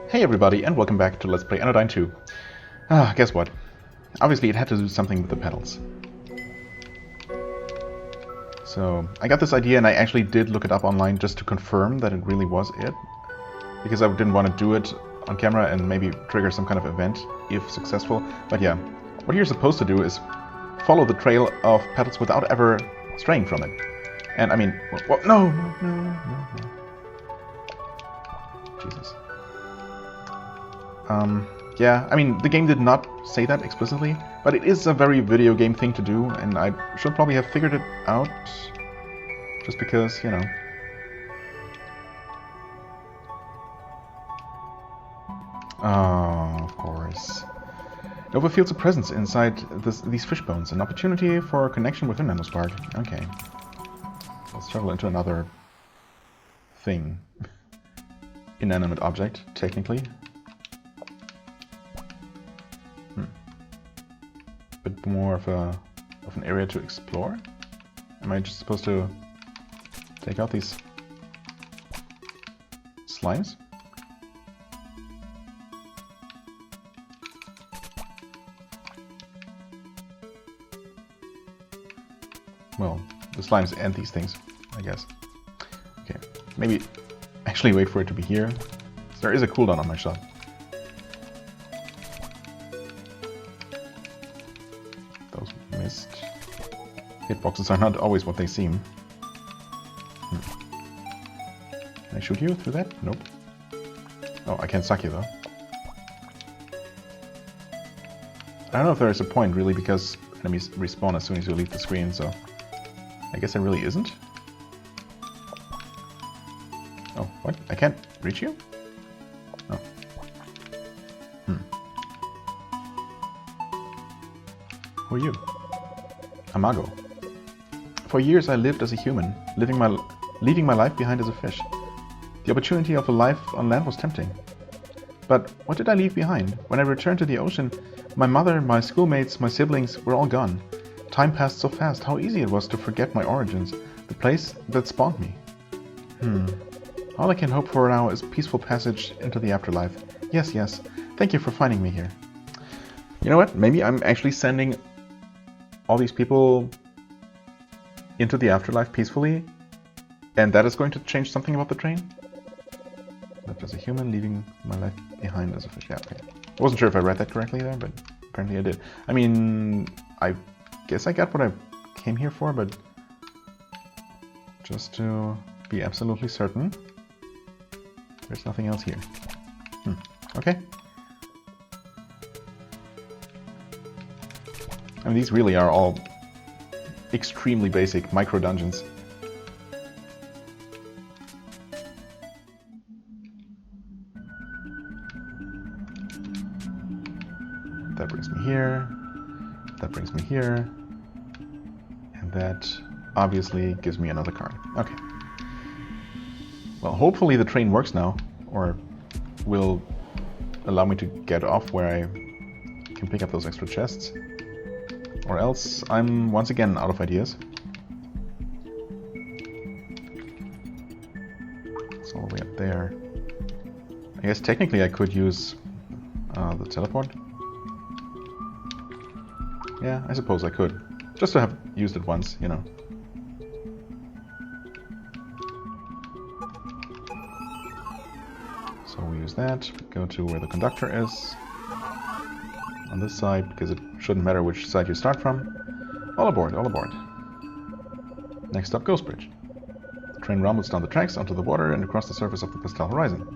Hey everybody, and welcome back to Let's Play Anodyne 2. Guess what? Obviously it had to do something with the pedals. So, I got this idea and I actually did look it up online just to confirm that it really was it. Because I didn't want to do it on camera and maybe trigger some kind of event, if successful. But yeah, what you're supposed to do is follow the trail of pedals without ever straying from it. And I mean, no. Jesus. Yeah, I mean, the game did not say that explicitly, but it is a very video game thing to do, and I should probably have figured it out, just because, you know. Oh, of course. Nova feels a presence inside these fish bones, an opportunity for a connection with a nanospark. Okay. Let's travel into another thing. Inanimate object, technically. Bit more of an area to explore. Am I just supposed to take out these slimes? Well, the slimes and these things, I guess. Okay, maybe actually wait for it to be here. There is a cooldown on my shot. Hitboxes are not always what they seem. Can I shoot you through that? Nope. Oh, I can't suck you though. I don't know if there is a point really, because enemies respawn as soon as you leave the screen, so I guess there really isn't. Oh, what? I can't reach you? Oh. Who are you? Amago. For years I lived as a human, leaving my life behind as a fish. The opportunity of a life on land was tempting. But what did I leave behind? When I returned to the ocean, my mother, my schoolmates, my siblings were all gone. Time passed so fast, how easy it was to forget my origins, the place that spawned me. All I can hope for now is peaceful passage into the afterlife. Yes, yes, thank you for finding me here. You know what, maybe I'm actually sending all these people into the afterlife peacefully, and that is going to change something about the train? Left as a human, leaving my life behind as a fish. Yeah, okay. I wasn't sure if I read that correctly there, but apparently I did. I mean, I guess I got what I came here for, but just to be absolutely certain, there's nothing else here. Okay. I mean, these really are all extremely basic micro dungeons. That brings me here, that brings me here, and that obviously gives me another card. Okay. Well, hopefully the train works now, or will allow me to get off where I can pick up those extra chests. Or else I'm once again out of ideas. It's all the way up there. I guess technically I could use the teleport. Yeah, I suppose I could. Just to have used it once, you know. So we use that, go to where the conductor is. On this side, because it shouldn't matter which side you start from. All aboard, all aboard. Next up, Ghost Bridge. The train rumbles down the tracks onto the water and across the surface of the pastel horizon.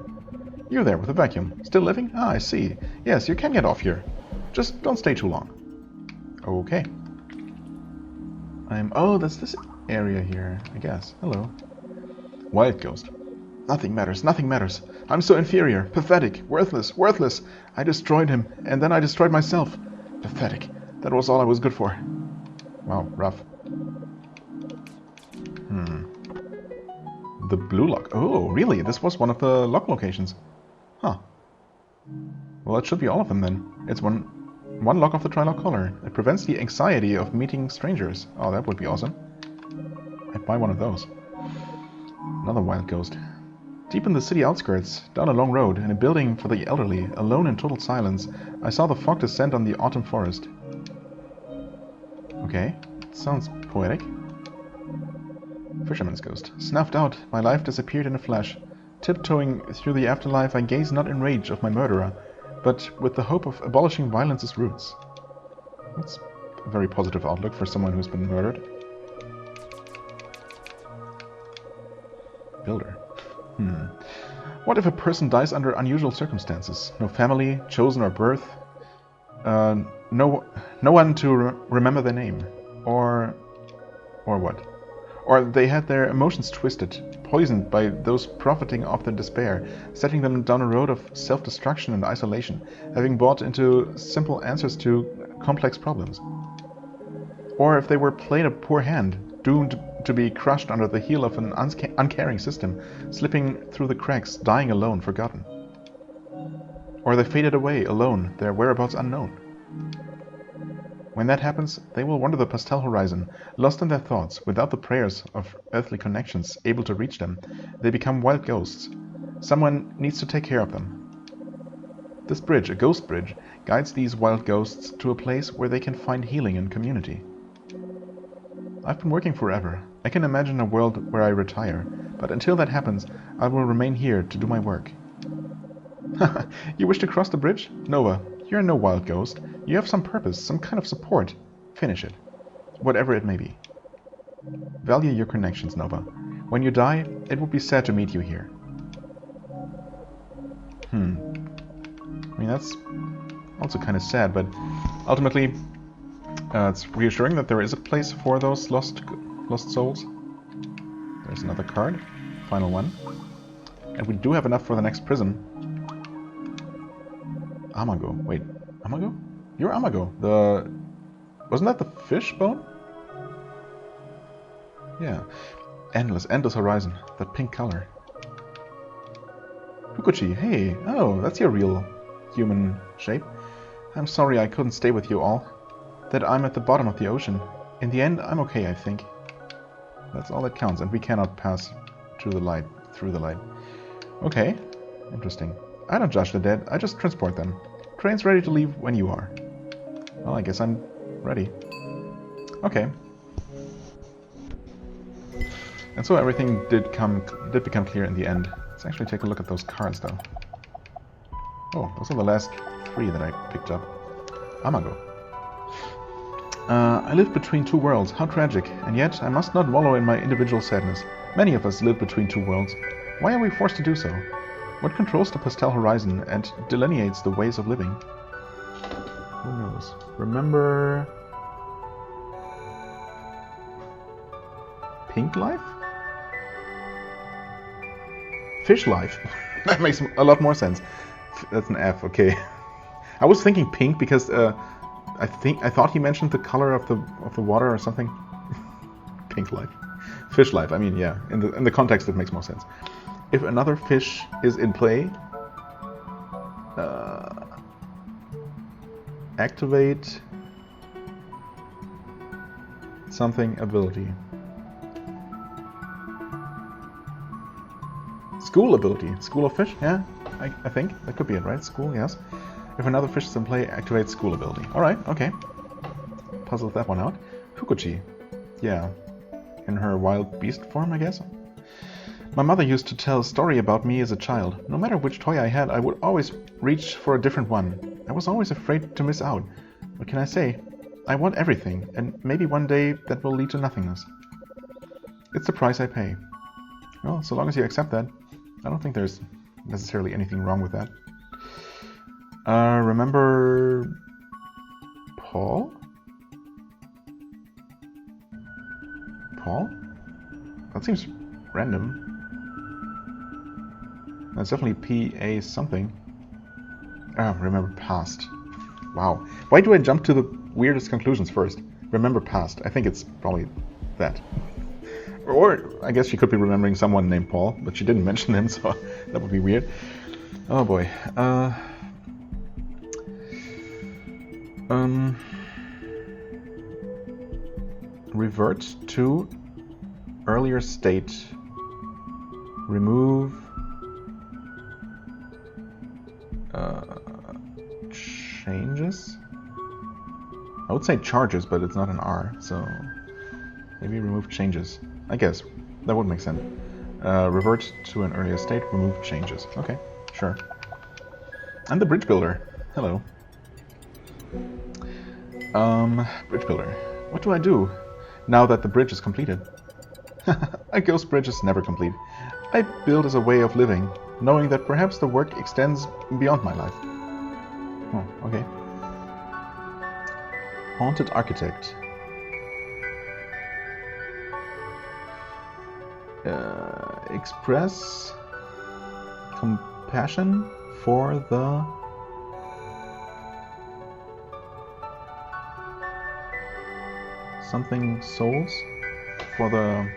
You there with a vacuum. Still living? Ah, I see. Yes, you can get off here. Just don't stay too long. Okay. Oh, that's this area here, I guess. Hello. Wild Ghost. Nothing matters, nothing matters. I'm so inferior, pathetic, worthless, worthless. I destroyed him, and then I destroyed myself. Pathetic. That was all I was good for. Wow, rough. The blue lock. Oh, really? This was one of the lock locations. Huh. Well, it should be all of them then. It's one lock of the Trilock color. It prevents the anxiety of meeting strangers. Oh, that would be awesome. I'd buy one of those. Another wild ghost. Deep in the city outskirts, down a long road, in a building for the elderly, alone in total silence, I saw the fog descend on the autumn forest. Okay, sounds poetic. Fisherman's ghost. Snuffed out, my life disappeared in a flash. Tiptoeing through the afterlife, I gaze not in rage of my murderer, but with the hope of abolishing violence's roots. That's a very positive outlook for someone who's been murdered. Builder. What if a person dies under unusual circumstances? No family, chosen or birth, no one to remember their name, or what? Or they had their emotions twisted, poisoned by those profiting off their despair, setting them down a road of self-destruction and isolation, having bought into simple answers to complex problems. Or if they were played a poor hand, doomed to be crushed under the heel of an uncaring system, slipping through the cracks, dying alone, forgotten. Or they faded away, alone, their whereabouts unknown. When that happens, they will wander the pastel horizon, lost in their thoughts, without the prayers of earthly connections able to reach them. They become wild ghosts. Someone needs to take care of them. This bridge, a ghost bridge, guides these wild ghosts to a place where they can find healing and community. I've been working forever. I can imagine a world where I retire, but until that happens, I will remain here to do my work. You wish to cross the bridge? Nova, you're no wild ghost. You have some purpose, some kind of support. Finish it. Whatever it may be. Value your connections, Nova. When you die, it would be sad to meet you here. I mean, that's also kind of sad, but ultimately, it's reassuring that there is a place for those lost souls. There's another card. Final one. And we do have enough for the next prism. Amago. Wait, Amago? You're Amago. Wasn't that the fish bone? Yeah. Endless horizon. That pink color. Fukuchi, hey. Oh, that's your real human shape. I'm sorry I couldn't stay with you all. That I'm at the bottom of the ocean. In the end, I'm okay, I think. That's all that counts, and we cannot pass through the light. Okay, interesting. I don't judge the dead, I just transport them. Train's ready to leave when you are. Well, I guess I'm ready. Okay. And so everything did become clear in the end. Let's actually take a look at those cards, though. Oh, those are the last 3 that I picked up. Amago. I live between 2 worlds, how tragic, and yet I must not wallow in my individual sadness. Many of us live between 2 worlds. Why are we forced to do so? What controls the pastel horizon and delineates the ways of living? Who knows? Remember... Pink life? Fish life? That makes a lot more sense. That's an F, okay. I was thinking pink because I thought he mentioned the color of the water or something. Pink life. Fish life, I mean, yeah. In the context it makes more sense. If another fish is in play, activate something ability. School ability. School of fish? Yeah, I think. That could be it, right? School, yes. If another fish is in play, activate school ability. Alright, okay. Puzzled that one out. Fukuchi. Yeah. In her wild beast form, I guess? My mother used to tell a story about me as a child. No matter which toy I had, I would always reach for a different one. I was always afraid to miss out. What can I say? I want everything, and maybe one day that will lead to nothingness. It's the price I pay. Well, so long as you accept that, I don't think there's necessarily anything wrong with that. Remember... Paul? Paul? That seems random. That's definitely P-A something. Remember past. Wow. Why do I jump to the weirdest conclusions first? Remember past. I think it's probably that. Or, I guess she could be remembering someone named Paul, but she didn't mention him, so that would be weird. Oh boy. Revert to earlier state. Remove Changes? I would say charges, but it's not an R, so maybe remove changes. I guess that would make sense. Revert to an earlier state, remove changes. Okay, sure. I'm the bridge builder. Hello. Bridge builder. What do I do now that the bridge is completed? A ghost bridge is never complete. I build as a way of living, knowing that perhaps the work extends beyond my life. Oh, okay. Haunted architect. Express compassion for the something souls, for the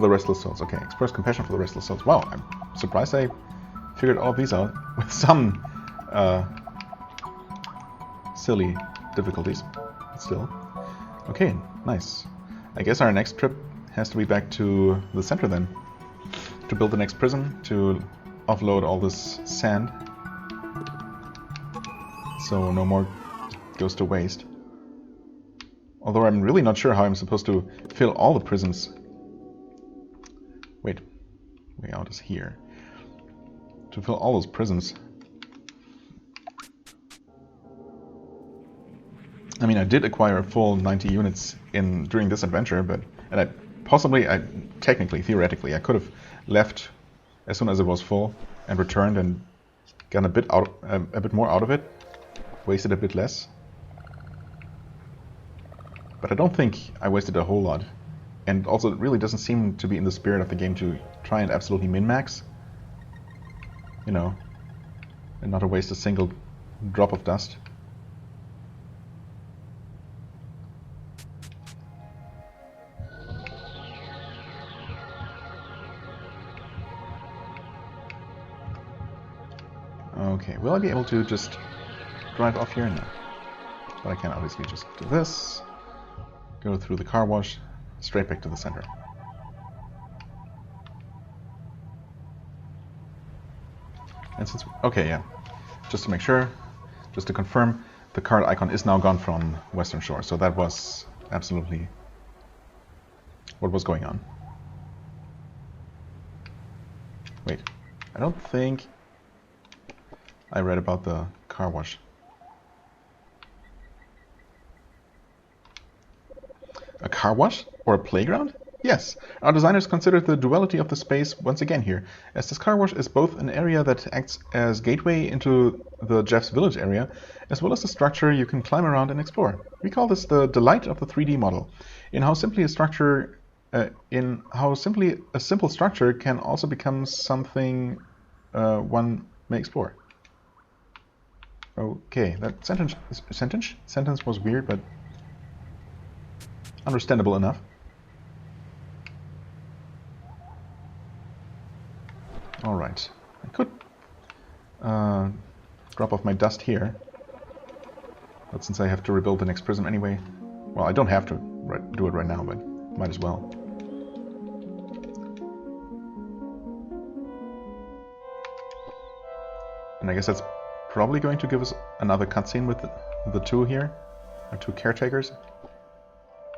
restless souls. Okay, express compassion for the restless souls. Wow, I'm surprised I figured all these out with some silly difficulties, but still. Okay, nice. I guess our next trip has to be back to the center then, to build the next prism, to offload all this sand, so no more goes to waste. Although I'm really not sure how I'm supposed to fill all the prisms. Wait, way out is here. To fill all those prisms. I mean, I did acquire a full 90 units during this adventure, but technically, theoretically, I could have left as soon as it was full and returned and gotten a bit more out of it, wasted a bit less. But I don't think I wasted a whole lot. And also, it really doesn't seem to be in the spirit of the game to try and absolutely min-max. You know, and not to waste a single drop of dust. Okay, will I be able to just drive off here? No. But I can obviously just do this, go through the car wash, straight back to the center. And since, okay, yeah, just to make sure, just to confirm, the card icon is now gone from Western Shore, so that was absolutely what was going on. Wait, I don't think I read about the car wash. A car wash? Or a playground? Yes, our designers considered the duality of the space once again here, as this car wash is both an area that acts as gateway into the Jeff's Village area, as well as a structure you can climb around and explore. We call this the delight of the 3D model, in how simply a simple structure can also become something one may explore. Okay, that sentence was weird, but understandable enough. Alright, I could drop off my dust here, but since I have to rebuild the next prism anyway, well, I don't have to do it right now, but might as well. And I guess that's probably going to give us another cutscene with the two here, our two caretakers.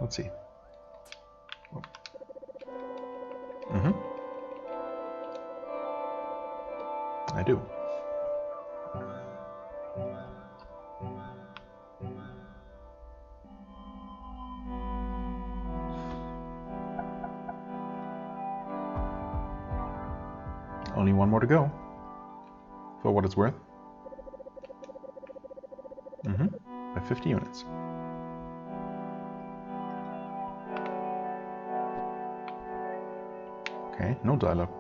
Let's see. I do. Only one more to go, for what it's worth. By 50 units. Okay, no dialogue.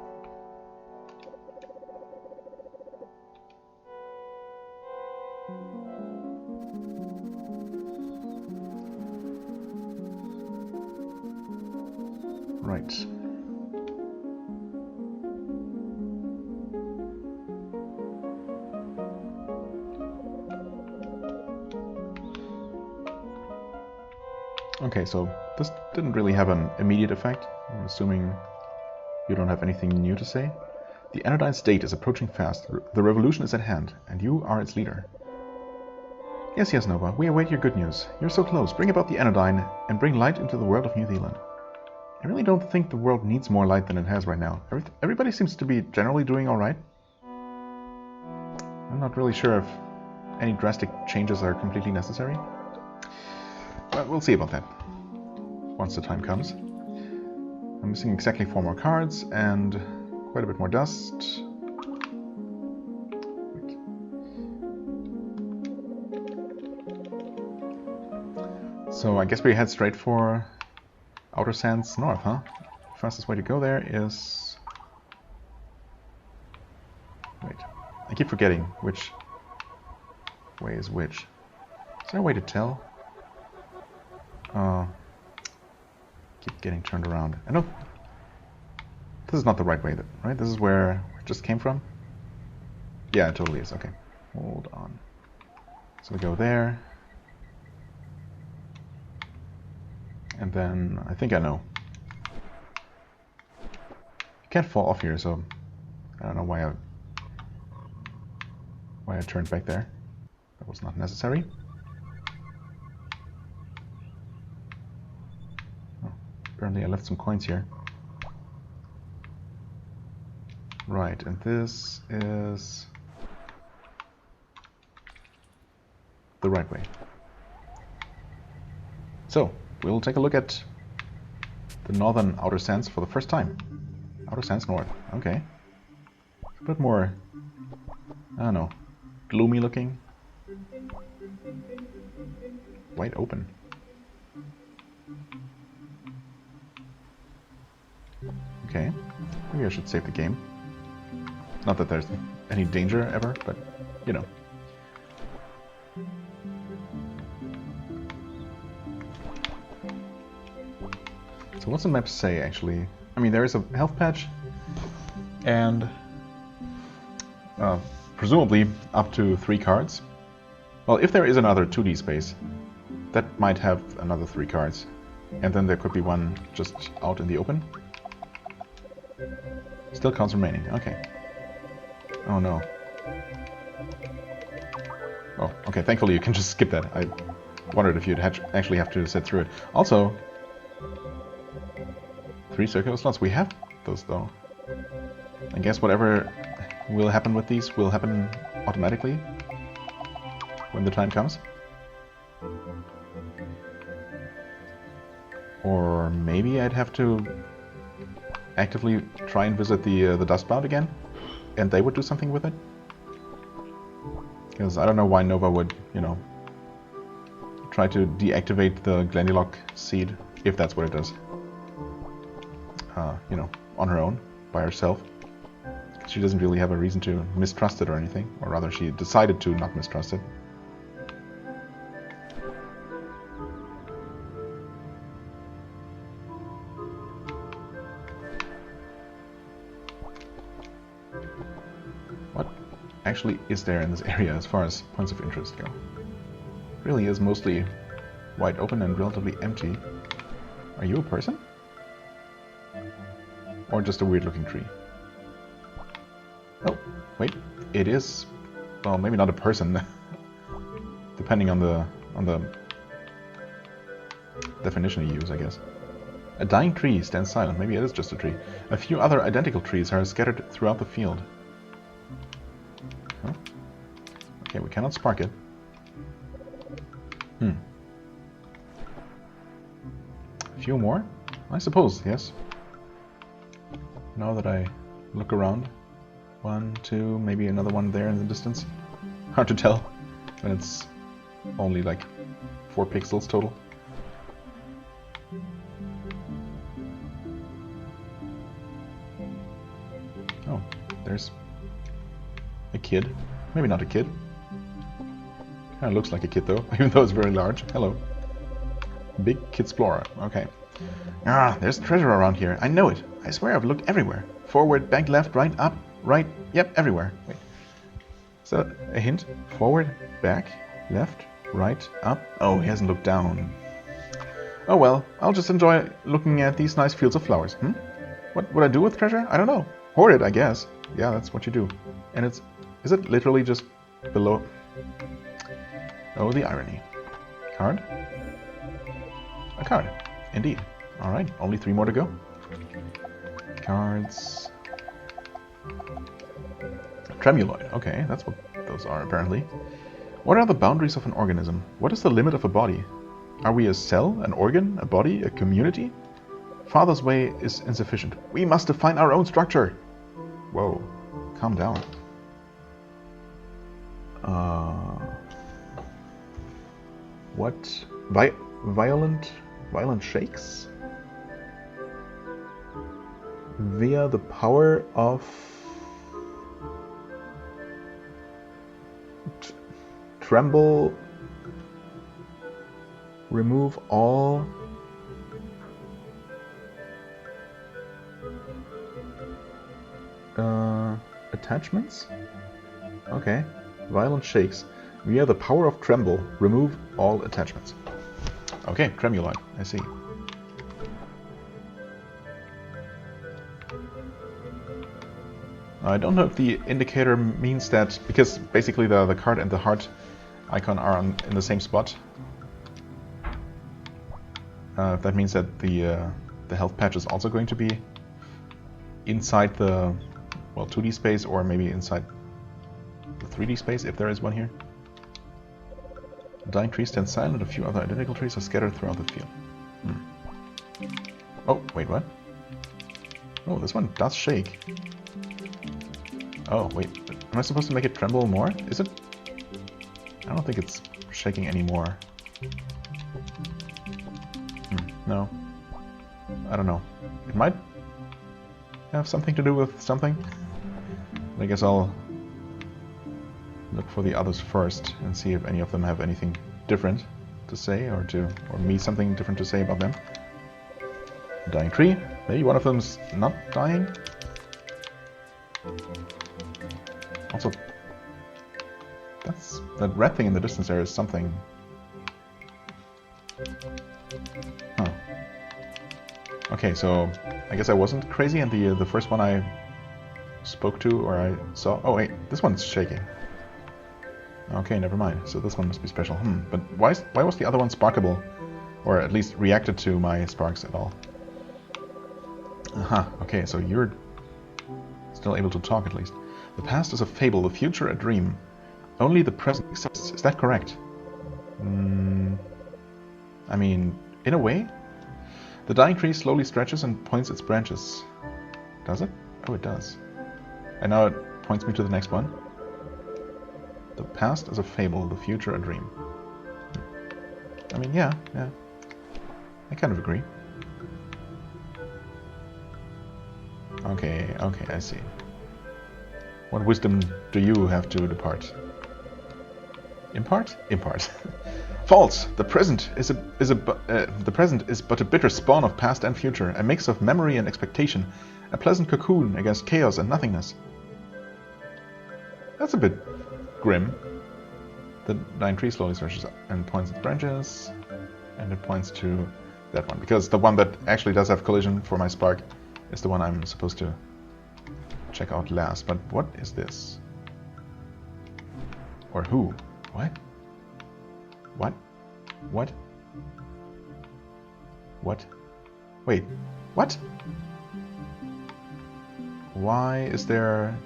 Right. Okay, so this didn't really have an immediate effect. I'm assuming You don't have anything new to say? The Anodyne state is approaching fast. The revolution is at hand, and you are its leader. Yes, yes, Nova. We await your good news. You're so close. Bring about the Anodyne, and bring light into the world of New Zealand. I really don't think the world needs more light than it has right now. Everybody seems to be generally doing alright. I'm not really sure if any drastic changes are completely necessary. But we'll see about that once the time comes. I'm missing exactly 4 more cards and quite a bit more dust. So I guess we head straight for Outer Sands North, huh? Fastest way to go there is... Wait, I keep forgetting which way is which. Is there a way to tell? Keep getting turned around. I know this is not the right way, right? This is where we just came from? Yeah, it totally is. Okay, hold on. So we go there. And then, I think I know. You can't fall off here, so I don't know why I turned back there. That was not necessary. Oh, apparently I left some coins here. Right, and this is the right way. So, we'll take a look at the northern Outer Sands for the first time. Outer Sands North, okay. A bit more, I don't know, gloomy looking. Wide open. Okay, maybe I should save the game. Not that there's any danger ever, but, you know. So what's the map say, actually? I mean, there is a health patch, and presumably up to 3 cards. Well, if there is another 2D space, that might have another 3 cards. And then there could be one just out in the open. Still cards remaining, okay. Oh no. Oh, okay, thankfully you can just skip that. I wondered if you'd actually have to sit through it. Also, 3 circular slots. We have those though. I guess whatever will happen with these will happen automatically when the time comes. Or maybe I'd have to actively try and visit the Dustbound again, and they would do something with it. Because I don't know why Nova would, you know, try to deactivate the Glendilock seed, if that's what it does. You know, on her own, by herself. She doesn't really have a reason to mistrust it or anything, or rather she decided to not mistrust it. What actually is there in this area as far as points of interest go? It really is mostly wide open and relatively empty. Are you a person? Or just a weird looking tree? Oh, wait, it is, well, maybe not a person, depending on the definition you use, I guess. A dying tree stands silent, maybe it is just a tree. A few other identical trees are scattered throughout the field. Huh? Okay, we cannot spark it. A few more? I suppose, yes. Now that I look around. 1, 2, maybe another one there in the distance. Hard to tell when it's only like 4 pixels total. Oh, there's a kid. Maybe not a kid. Kinda looks like a kid though, even though it's very large. Hello. Big Kidsplorer. Okay. Ah, there's treasure around here. I know it. I swear I've looked everywhere. Forward, back, left, right, up, right. Yep, everywhere. Wait. Is that a hint? Forward, back, left, right, up. Oh, he hasn't looked down. Oh well, I'll just enjoy looking at these nice fields of flowers. What What would I do with treasure? I don't know. Hoard it, I guess. Yeah, that's what you do. And it's... Is it literally just below... Oh, the irony. Card? A card. Indeed. Alright, only 3 more to go. Cards... Tremuloid. Okay, that's what those are, apparently. What are the boundaries of an organism? What is the limit of a body? Are we a cell, an organ, a body, a community? Father's way is insufficient. We must define our own structure! Whoa. Calm down. What? Violent shakes? Via the power of... Tremble... Remove all... attachments? Okay. Violent shakes. Via the power of tremble, remove all attachments. Okay, tremuloid. I see. I don't know if the indicator means that, because basically the card and the heart icon are in the same spot. If that means that the health patch is also going to be inside the, well, 2D space, or maybe inside the 3D space, if there is one here. A dying tree stands silent, a few other identical trees are scattered throughout the field. Oh, wait, what? Oh, this one does shake. Oh, wait, am I supposed to make it tremble more? Is it? I don't think it's shaking anymore. No. I don't know. It might have something to do with something. I guess I'll look for the others first and see if any of them have anything different to say, or me something different to say about them. Dying tree. Maybe one of them's not dying. Also, that red thing in the distance there is something. Huh. Okay, so I guess I wasn't crazy, and the first one I spoke to or I saw. Oh wait, this one's shaking. Okay, never mind. So this one must be special. But why was the other one sparkable, or at least reacted to my sparks at all? Aha. Okay, so you're still able to talk at least. The past is a fable, the future a dream. Only the present exists. Is that correct? I mean, in a way. The dying tree slowly stretches and points its branches. Does it? Oh, it does. And now it points me to the next one. The past is a fable, the future a dream. I mean, yeah. I kind of agree. Okay, I see. What wisdom do you have to depart? Impart? Impart. False! The present is but a bitter spawn of past and future, a mix of memory and expectation, a pleasant cocoon against chaos and nothingness. That's a bit grim. The dying tree slowly stretches up and points its branches, and it points to that one, because the one that actually does have collision for my spark is the one I'm supposed to check out last. But what is this? Or who? What? What? What? What? Wait, what? Why is there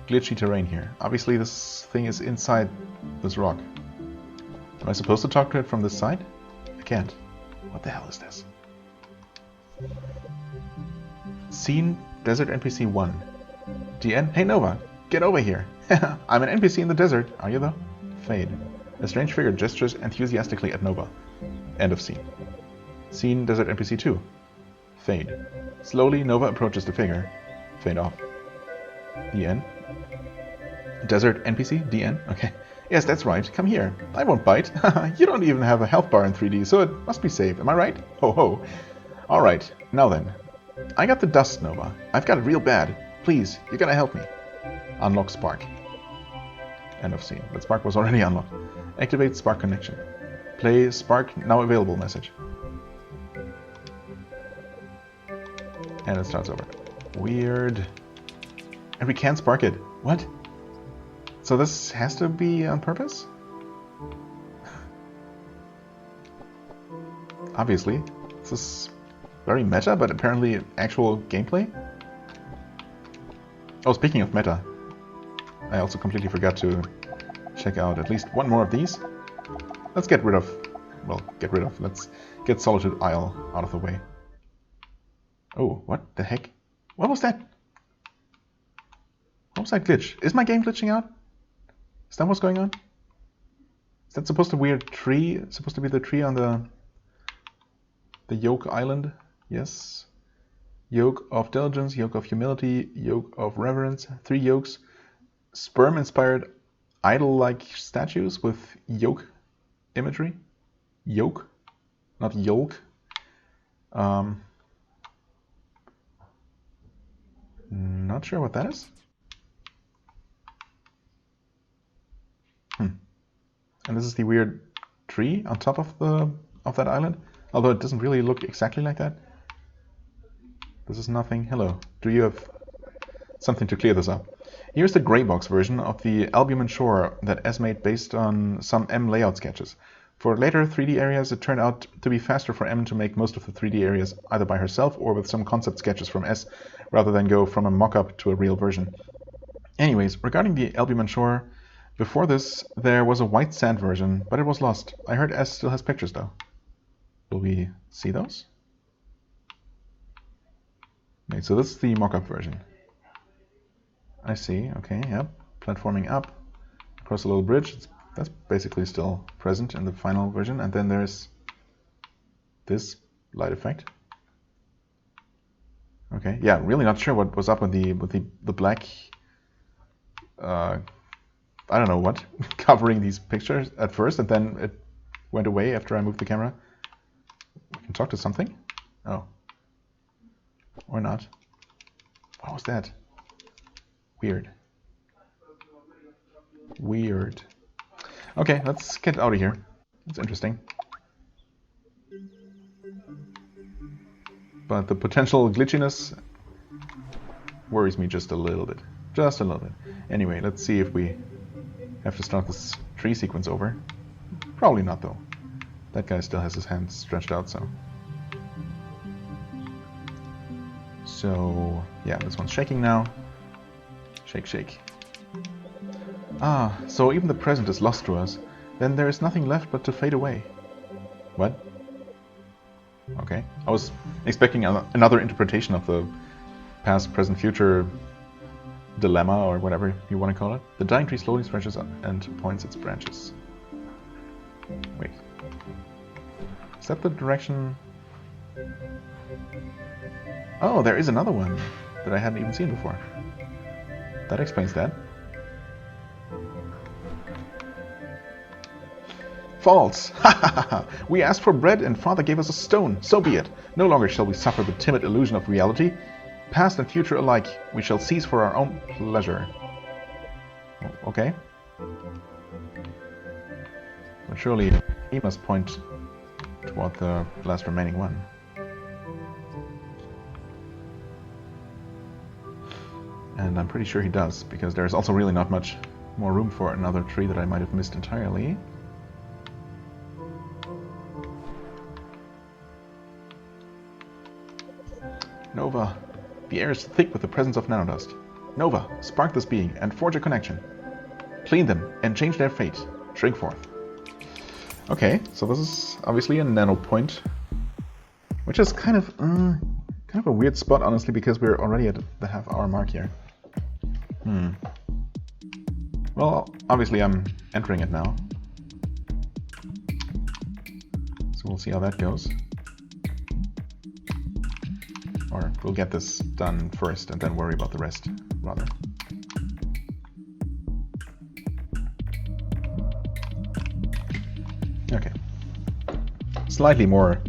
glitchy terrain here? Obviously this thing is inside this rock. Am I supposed to talk to it from this side? I can't. What the hell is this? Scene Desert NPC 1. DN? Hey Nova, get over here. I'm an NPC in the desert. Are you though? Fade. A strange figure gestures enthusiastically at Nova. End of scene. Scene Desert NPC 2. Fade. Slowly Nova approaches the figure. Fade off. DN. Desert NPC? DN? Okay. Yes, that's right. Come here. I won't bite. You don't even have a health bar in 3D, so it must be safe. Am I right? Ho ho. Alright, now then. I got the dust, Nova. I've got it real bad. Please, you gotta help me. Unlock Spark. End of scene. But Spark was already unlocked. Activate Spark connection. Play Spark now available message. And it starts over. Weird. And we can't spark it. What? So this has to be on purpose? Obviously. This is very meta, but apparently actual gameplay. Oh, speaking of meta, I also completely forgot to check out at least one more of these. Let's get rid of... Well, let's get Solitude Isle out of the way. Oh, what the heck? What was that? What was that glitch? Is my game glitching out? Is that what's going on? Is that supposed to be a tree? Supposed to be the tree on the yoke island? Yes. Yoke of diligence, yoke of humility, yoke of reverence. 3 yokes. Sperm-inspired idol-like statues with yoke imagery. Yoke, not yolk. Not sure what that is. And this is the weird tree on top of that island. Although it doesn't really look exactly like that. This is nothing. Hello. Do you have something to clear this up? Here's the grey box version of the albumin shore that S made based on some M layout sketches. For later 3D areas, it turned out to be faster for M to make most of the 3D areas either by herself or with some concept sketches from S, rather than go from a mock-up to a real version. Anyways, regarding the albumin shore, before this, there was a white sand version, but it was lost. I heard S still has pictures though. Will we see those? Okay, so this is the mock-up version. I see, okay, yep. Platforming up, across a little bridge. That's basically still present in the final version. And then there's this light effect. Okay, yeah, really not sure what was up with the black, I don't know what, covering these pictures at first, and then it went away after I moved the camera. We can talk to something? Oh. Or not. What was that? Weird. Weird. Okay, let's get out of here. It's interesting. But the potential glitchiness worries me just a little bit. Just a little bit. Anyway, let's see if we have to start this tree sequence over. Probably not, though. That guy still has his hands stretched out, so... So, yeah, this one's shaking now. Shake, shake. Ah, so even the present is lost to us. Then there is nothing left but to fade away. What? Okay. I was expecting another interpretation of the past, present, future dilemma, or whatever you want to call it. The dying tree slowly stretches up and points its branches. Wait. Is that the direction... Oh, there is another one that I hadn't even seen before. That explains that. False! Ha ha ha ha! We asked for bread and Father gave us a stone. So be it. No longer shall we suffer the timid illusion of reality. Past and future alike, we shall seize for our own pleasure. Okay. But surely he must point toward the last remaining one. And I'm pretty sure he does, because there's also really not much more room for another tree that I might have missed entirely. Nova, the air is thick with the presence of nanodust. Nova, spark this being and forge a connection. Clean them and change their fate. Shrink forth. Okay, so this is obviously a nano point, which is kind of a weird spot, honestly, because we're already at the half-hour mark here. Well, obviously I'm entering it now, so we'll see how that goes. Or we'll get this done first and then worry about the rest, rather. Okay. Slightly more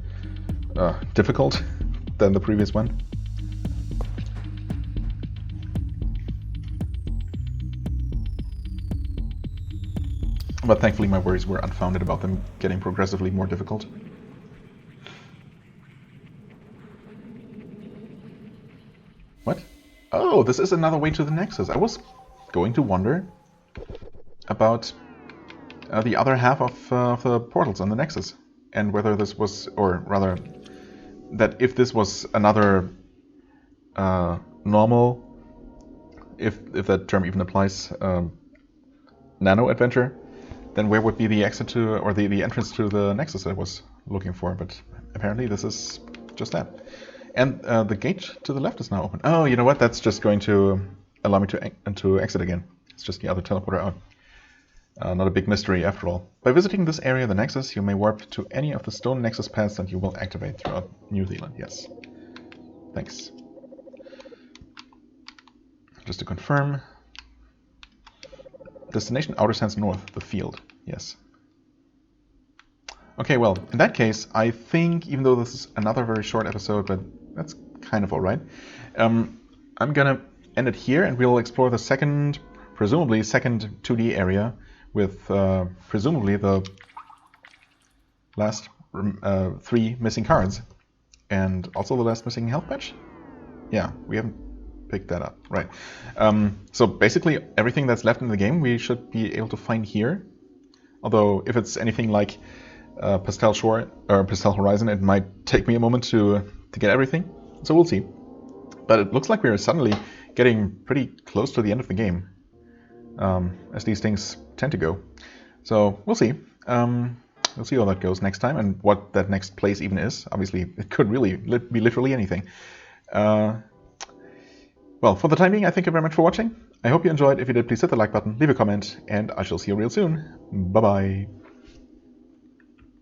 difficult than the previous one. But thankfully my worries were unfounded about them getting progressively more difficult. What? Oh, this is another way to the Nexus. I was going to wonder about the other half of the portals on the Nexus, and whether this was, or rather, that if this was another normal, if that term even applies, nano adventure, then where would be the exit to, or the entrance to the Nexus that I was looking for? But apparently this is just that. And the gate to the left is now open. Oh, you know what? That's just going to allow me to exit again. It's just the other teleporter out. Not a big mystery after all. By visiting this area of the Nexus, you may warp to any of the stone Nexus paths that you will activate throughout New Theland. Yes. Thanks. Just to confirm. Destination Outer Sands North, the field. Yes. Okay, well, in that case, I think, even though this is another very short episode, but that's kind of alright, I'm gonna end it here, and we'll explore the second, presumably second 2D area with presumably the last 3 missing cards, and also the last missing health patch? Yeah, we haven't picked that up, right. So basically everything that's left in the game we should be able to find here, although if it's anything like Pastel Shore or Pastel Horizon, it might take me a moment to get everything, so we'll see. But it looks like we're suddenly getting pretty close to the end of the game, as these things tend to go. So we'll see. We'll see how that goes next time, and what that next place even is. Obviously, it could really be literally anything. Well, for the time being, I thank you very much for watching. I hope you enjoyed. If you did, please hit the like button, leave a comment, and I shall see you real soon. Bye-bye.